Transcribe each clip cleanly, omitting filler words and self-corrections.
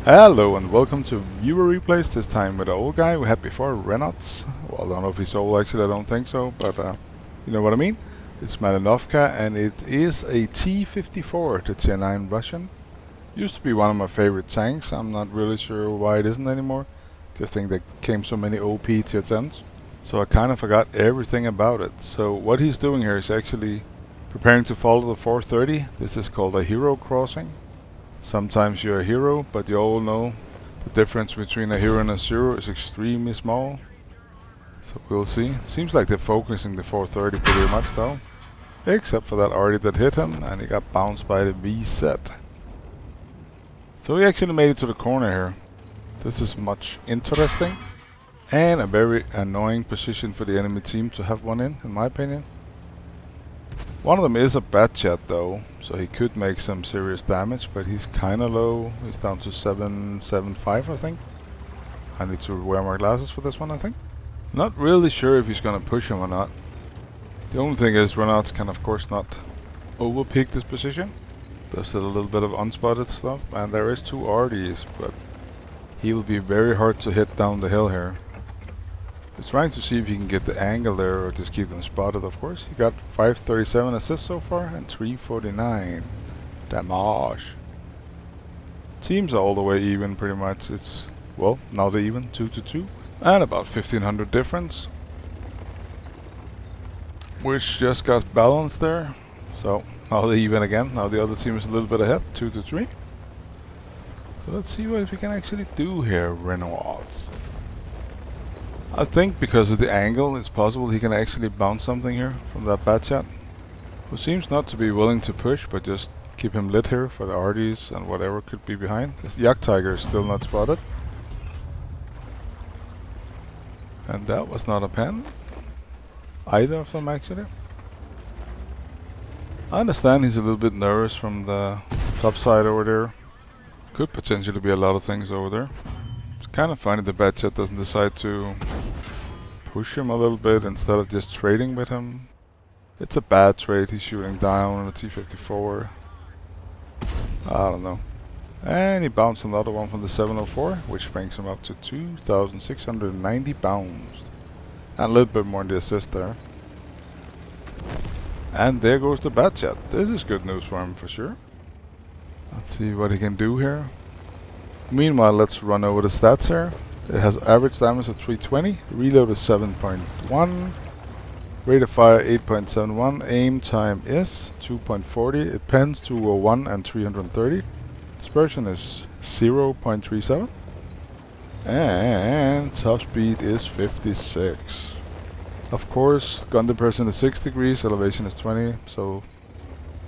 Hello and welcome to viewer replays, this time with the old guy we had before, Renots. Well, I don't know if he's old actually, I don't think so, but you know what I mean. It's Malinovka and it is a T54, the Tier 9 Russian. Used to be one of my favorite tanks, I'm not really sure why it isn't anymore. Just think there came so many OP Tier 10s, so I kind of forgot everything about it. So what he's doing here is actually preparing to follow the 430. This is called a hero crossing. Sometimes you're a hero, but you all know the difference between a hero and a zero is extremely small. So we'll see. Seems like they're focusing the 430 pretty much though. Except for that arty that hit him and he got bounced by the VZ. So he actually made it to the corner here. This is much interesting. And a very annoying position for the enemy team to have one in my opinion. One of them is a bad chat though, so he could make some serious damage, but he's kinda low. He's down to 775 I think. I need to wear my glasses for this one I think. Not really sure if he's gonna push him or not. The only thing is Renots can of course not overpeak this position. There's still a little bit of unspotted stuff, and there is two RDs, but he will be very hard to hit down the hill here. He's trying to see if he can get the angle there or just keep them spotted, of course. He got 537 assists so far and 349 damage. Teams are all the way even pretty much. It's, well, now they're even 2-2 and about 1500 difference, which just got balanced there. So now they're even again. Now the other team is a little bit ahead, 2-3. So let's see what we can actually do here, Renots. I think because of the angle, it's possible he can actually bounce something here from that bad shot. Who seems not to be willing to push, but just keep him lit here for the RDs and whatever could be behind. This Yak Tiger is still not spotted. And that was not a pen. Either of them actually. I understand he's a little bit nervous from the top side over there. Could potentially be a lot of things over there. It's kind of funny the bad chat doesn't decide to push him a little bit instead of just trading with him. It's a bad trade, he's shooting down on a T54. I don't know. And he bounced another one from the 704, which brings him up to 2,690 bounced. And a little bit more in the assist there. And there goes the bad chat. This is good news for him for sure. Let's see what he can do here. Meanwhile, let's run over the stats here. It has average damage of 320, reload is 7.1, rate of fire 8.71, aim time is 2.40, it pens 201 and 330, dispersion is 0.37, and top speed is 56. Of course, gun depression is 6 degrees, elevation is 20, so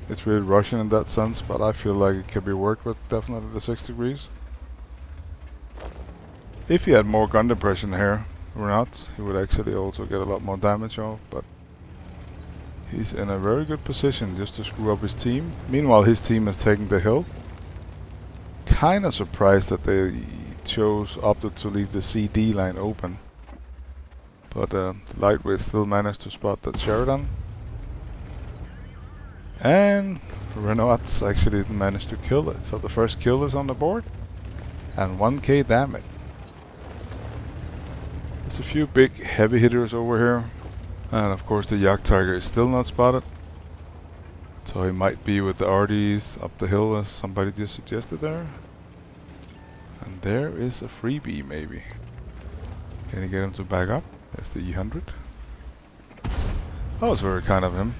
it's really Russian in that sense, but I feel like it can be worked with definitely the 6 degrees. If he had more gun depression here, Renots, he would actually also get a lot more damage off, but he's in a very good position just to screw up his team. Meanwhile, his team is taking the hill. Kinda surprised that they opted to leave the CD line open. But the lightweight still managed to spot that Sheridan. And Renots actually didn't manage to kill it. So the first kill is on the board. And 1k damage. There's a few big heavy hitters over here. And of course the Yak Tiger is still not spotted. So he might be with the RDs up the hill as somebody just suggested there. And there is a freebie maybe. Can you get him to back up? There's the E100. That was very kind of him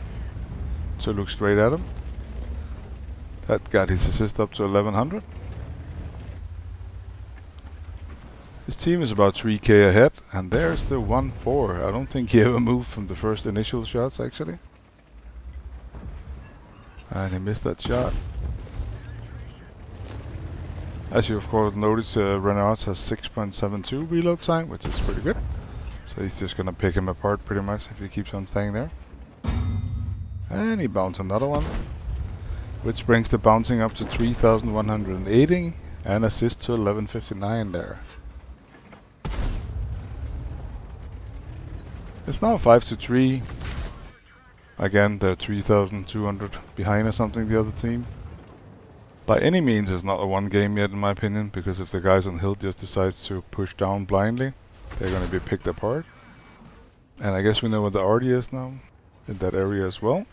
to look straight at him. That got his assist up to 1100. His team is about 3k ahead, and there's the 1-4. I don't think he ever moved from the first initial shots actually. And he missed that shot. As you of course notice, Renots has 6.72 reload time, which is pretty good. So he's just gonna pick him apart pretty much if he keeps on staying there. And he bounced another one, which brings the bouncing up to 3,180 and assist to 1159 there. It's now 5-3. Again, they're 3,200 behind or something, the other team. By any means, it's not a one game yet, in my opinion, because if the guys on hill just decides to push down blindly, they're going to be picked apart. And I guess we know what the arty is now in that area as well.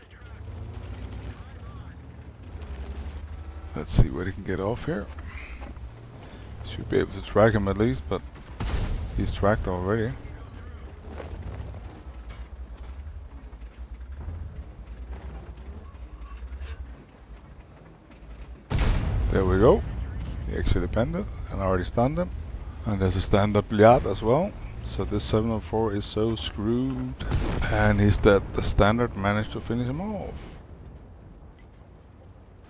Let's see what he can get off here. Should be able to track him at least, but he's tracked already. There we go. He actually pended and already stunned him. And there's a stand-up Liat as well. So this 704 is so screwed. And he's dead. The standard managed to finish him off.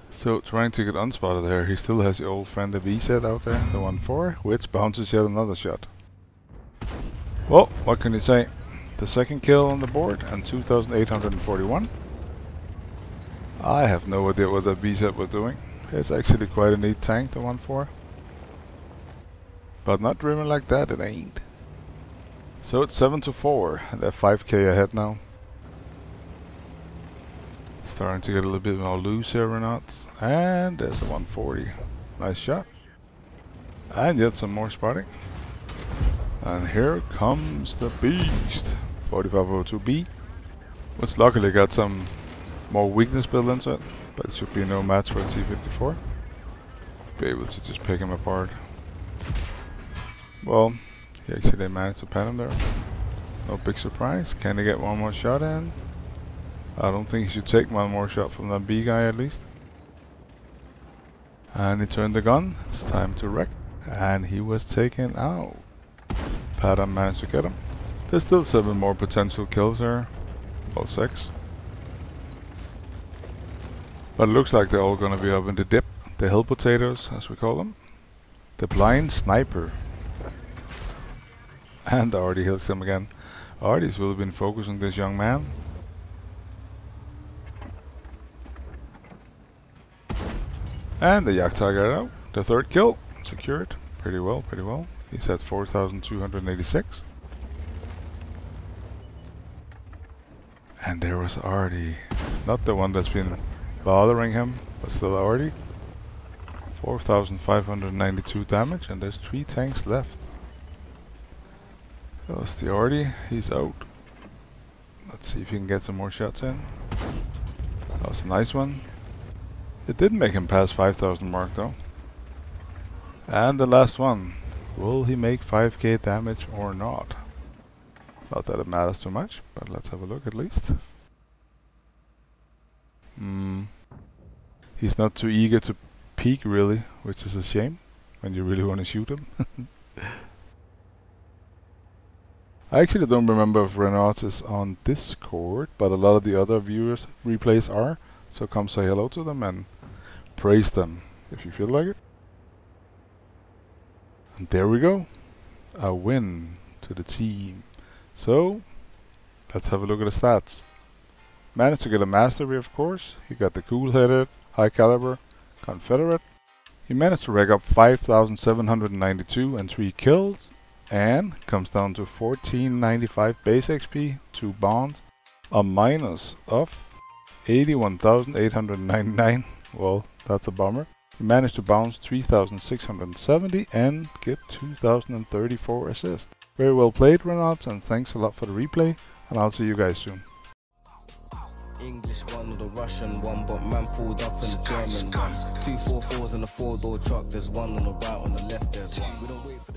So trying to get unspotted there. He still has the old friend the VZ out there, the 1-4, which bounces yet another shot. Well, what can you say? The second kill on the board and 2,841. I have no idea what that VZ was doing. It's actually quite a neat tank, the 1-4. But not driven like that, it ain't. So it's 7-4, and they're 5k ahead now. Starting to get a little bit more loose here, Renots. And there's a 140. Nice shot. And yet some more spotting. And here comes the beast. 4502B. Which luckily got some more weakness built into it. But it should be no match for a T54. Be able to just pick him apart. Well, he actually managed to pen him there. No big surprise. Can he get one more shot in? I don't think he should take one more shot from that B guy at least. And he turned the gun. It's time to wreck. And he was taken out. Padam managed to get him. There's still 7 more potential kills here. Well, 6. But it looks like they're all gonna be up in the dip. The hill potatoes, as we call them. The blind sniper. And Artie hills him again. Artie's really been focusing this young man. And the Yak Tiger out. The third kill. Secured. Pretty well, pretty well. He's at 4,286. And there was Artie. Not the one that's been bothering him, but still Artie. 4,592 damage, and there's 3 tanks left. That was the Artie. He's out. Let's see if he can get some more shots in. That was a nice one. It didn't make him pass 5,000 mark though. And the last one. Will he make 5k damage or not? Not that it matters too much, but let's have a look at least. He's not too eager to peek really, which is a shame when you really want to shoot him. I actually don't remember if Renots is on Discord, but a lot of the other viewers replays are, so come say hello to them and praise them if you feel like it. And there we go, a win to the team. So let's have a look at the stats. Managed to get a mastery, of course. He got the cool-headed, high caliber, Confederate. He managed to rack up 5,792 and 3 kills, and comes down to 1495 base XP, 2 bonds, a minus of 81,899. Well, that's a bummer. He managed to bounce 3,670 and get 2,034 assists. Very well played, Renots, and thanks a lot for the replay, and I'll see you guys soon. English one or the Russian one, but man pulled up in the German one. 244s in a 4-door truck, there's one on the right, on the left there's one. We don't wait for